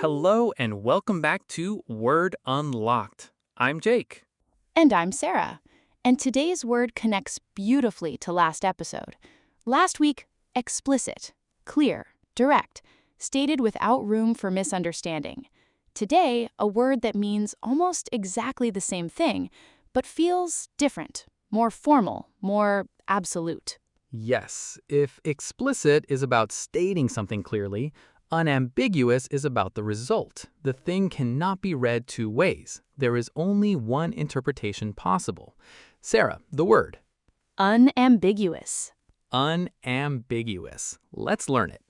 Hello and welcome back to Word Unlocked. I'm Jake. And I'm Sarah. And today's word connects beautifully to last episode. Last week, explicit, clear, direct, stated without room for misunderstanding. Today, a word that means almost exactly the same thing, but feels different, more formal, more absolute. Yes, if explicit is about stating something clearly, unambiguous is about the result. The thing cannot be read two ways. There is only one interpretation possible. Sarah, the word. Unambiguous. Unambiguous. Let's learn it.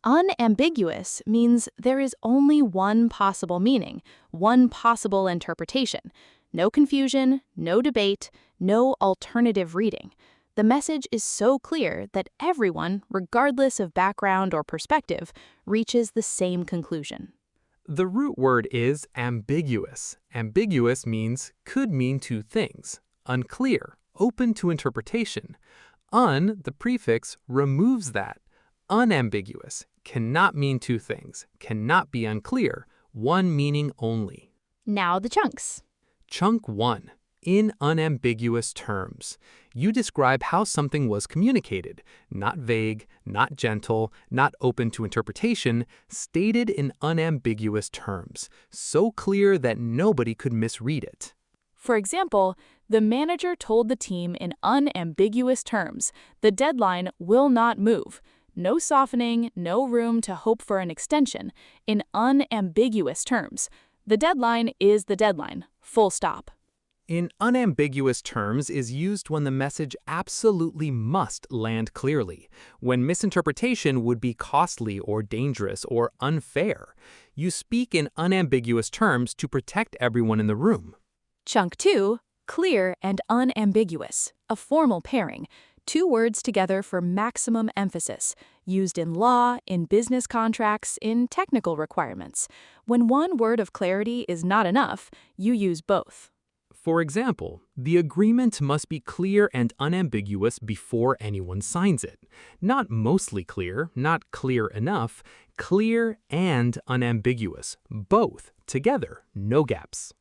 Unambiguous means there is only one possible meaning, one possible interpretation. No confusion, no debate, no alternative reading. The message is so clear that everyone, regardless of background or perspective, reaches the same conclusion. The root word is ambiguous. Ambiguous means could mean two things. Unclear, open to interpretation. The prefix, removes that. Unambiguous cannot mean two things, cannot be unclear, one meaning only. Now the chunks. Chunk 1. In unambiguous terms. You describe how something was communicated, not vague, not gentle, not open to interpretation, stated in unambiguous terms, so clear that nobody could misread it. For example, the manager told the team in unambiguous terms, the deadline will not move. No softening, no room to hope for an extension. In unambiguous terms, the deadline is the deadline, full stop. In unambiguous terms is used when the message absolutely must land clearly, when misinterpretation would be costly or dangerous or unfair. You speak in unambiguous terms to protect everyone in the room. Chunk 2, clear and unambiguous, a formal pairing. Two words together for maximum emphasis, used in law, in business contracts, in technical requirements. When one word of clarity is not enough, you use both. For example, the agreement must be clear and unambiguous before anyone signs it. Not mostly clear, not clear enough, clear and unambiguous, both together, no gaps.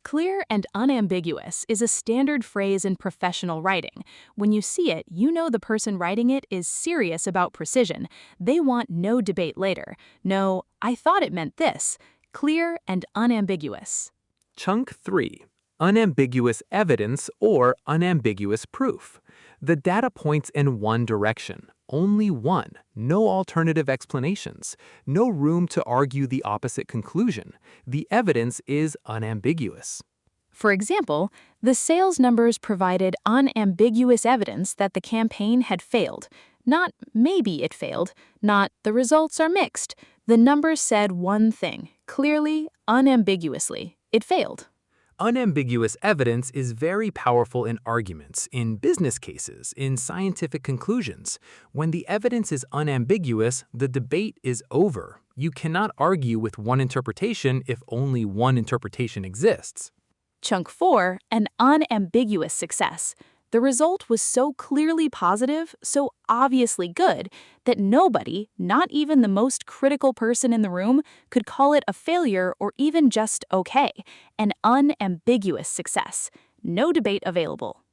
Clear and unambiguous is a standard phrase in professional writing. When you see it, you know the person writing it is serious about precision. They want no debate later. No, I thought it meant this. Clear and unambiguous. Chunk 3. Unambiguous evidence or unambiguous proof. The data points in one direction, only one, no alternative explanations, no room to argue the opposite conclusion. The evidence is unambiguous. For example, the sales numbers provided unambiguous evidence that the campaign had failed. Not maybe it failed, not the results are mixed. The numbers said one thing, clearly, unambiguously. It failed. Unambiguous evidence is very powerful in arguments, in business cases, in scientific conclusions. When the evidence is unambiguous, the debate is over. You cannot argue with one interpretation if only one interpretation exists. Chunk 4, an unambiguous success. The result was so clearly positive, so obviously good, that nobody, not even the most critical person in the room, could call it a failure or even just okay. An unambiguous success. No debate available.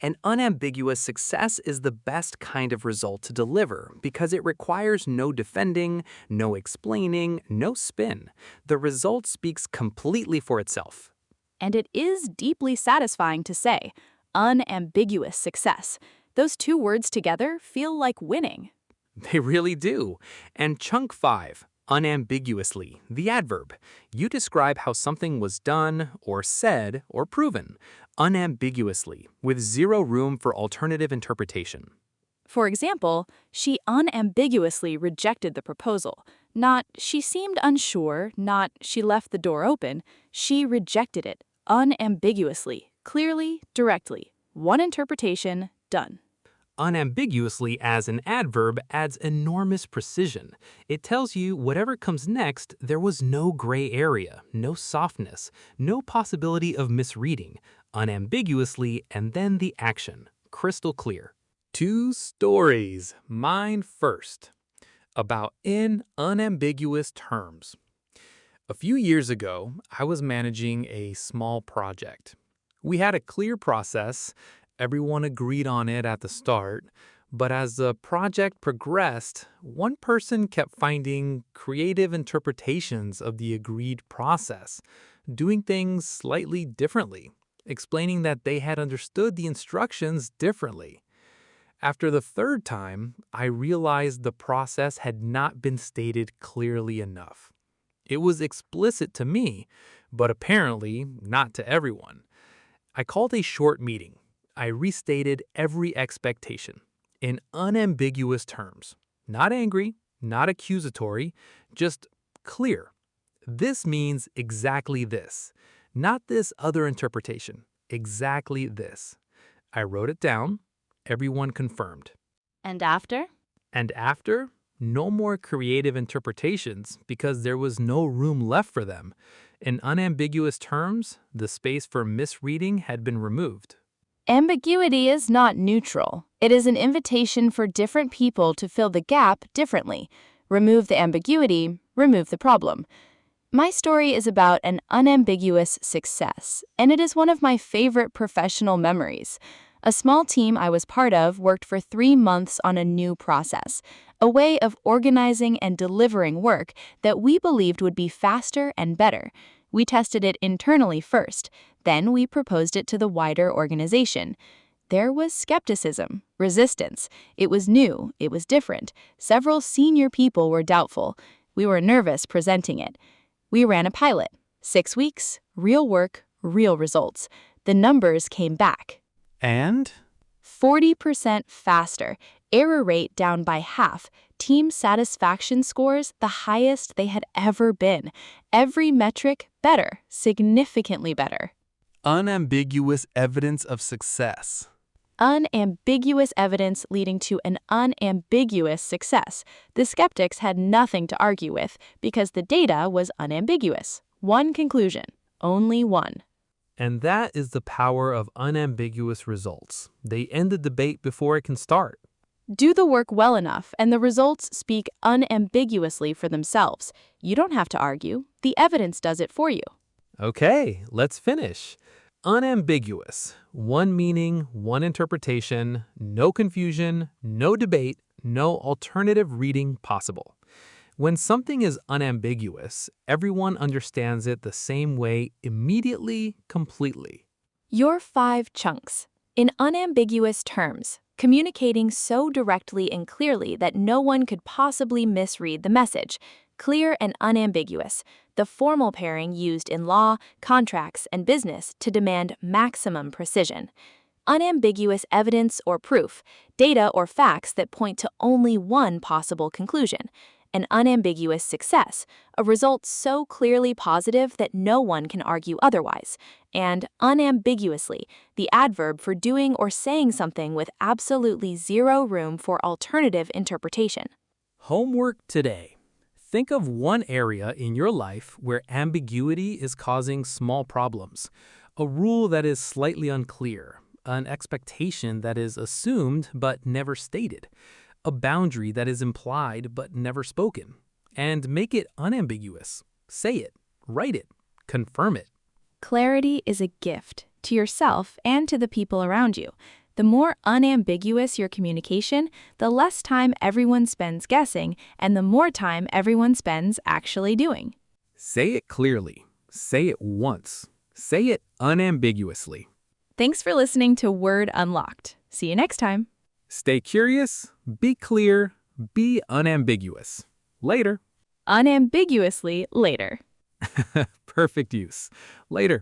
An unambiguous success is the best kind of result to deliver because it requires no defending, no explaining, no spin. The result speaks completely for itself. And it is deeply satisfying to say. Unambiguous success. Those two words together feel like winning. They really do. And chunk 5, unambiguously, the adverb. You describe how something was done or said or proven, unambiguously, with zero room for alternative interpretation. For example, she unambiguously rejected the proposal. Not she seemed unsure, not she left the door open. She rejected it, unambiguously. Clearly, directly. One interpretation, done. Unambiguously as an adverb adds enormous precision. It tells you whatever comes next, there was no gray area, no softness, no possibility of misreading. Unambiguously and then the action. Crystal clear. 2 stories. Mine first. About in unambiguous terms. A few years ago, I was managing a small project. We had a clear process, everyone agreed on it at the start, but as the project progressed, one person kept finding creative interpretations of the agreed process, doing things slightly differently, explaining that they had understood the instructions differently. After the third time, I realized the process had not been stated clearly enough. It was explicit to me, but apparently not to everyone. I called a short meeting. I restated every expectation in unambiguous terms. Not angry, not accusatory, just clear. This means exactly this, not this other interpretation. Exactly this. I wrote it down. Everyone confirmed. And after? And after, no more creative interpretations because there was no room left for them. In unambiguous terms, the space for misreading had been removed. Ambiguity is not neutral. It is an invitation for different people to fill the gap differently. Remove the ambiguity, remove the problem. My story is about an unambiguous success, and it is one of my favorite professional memories. A small team I was part of worked for 3 months on a new process, a way of organizing and delivering work that we believed would be faster and better. We tested it internally first, then we proposed it to the wider organization. There was skepticism, resistance. It was new, it was different. Several senior people were doubtful. We were nervous presenting it. We ran a pilot. 6 weeks, real work, real results. The numbers came back. And? 40% faster, error rate down by half, team satisfaction scores the highest they had ever been. Every metric better, significantly better. Unambiguous evidence of success. Unambiguous evidence leading to an unambiguous success. The skeptics had nothing to argue with because the data was unambiguous. One conclusion, only one. And that is the power of unambiguous results. They end the debate before it can start. Do the work well enough, and the results speak unambiguously for themselves. You don't have to argue. The evidence does it for you. Okay, let's finish. Unambiguous. One meaning, one interpretation, no confusion, no debate, no alternative reading possible. When something is unambiguous, everyone understands it the same way immediately, completely. Your 5 chunks. In unambiguous terms, communicating so directly and clearly that no one could possibly misread the message. Clear and unambiguous, the formal pairing used in law, contracts, and business to demand maximum precision. Unambiguous evidence or proof, data or facts that point to only one possible conclusion. An unambiguous success, a result so clearly positive that no one can argue otherwise. And unambiguously, the adverb for doing or saying something with absolutely zero room for alternative interpretation. Homework today. Think of one area in your life where ambiguity is causing small problems. A rule that is slightly unclear, an expectation that is assumed but never stated, a boundary that is implied but never spoken. And make it unambiguous. Say it, write it, confirm it. Clarity is a gift to yourself and to the people around you. The more unambiguous your communication, the less time everyone spends guessing and the more time everyone spends actually doing. Say it clearly. Say it once. Say it unambiguously. Thanks for listening to Word Unlocked. See you next time. Stay curious, be clear, be unambiguous. Later. Unambiguously later. Perfect use. Later.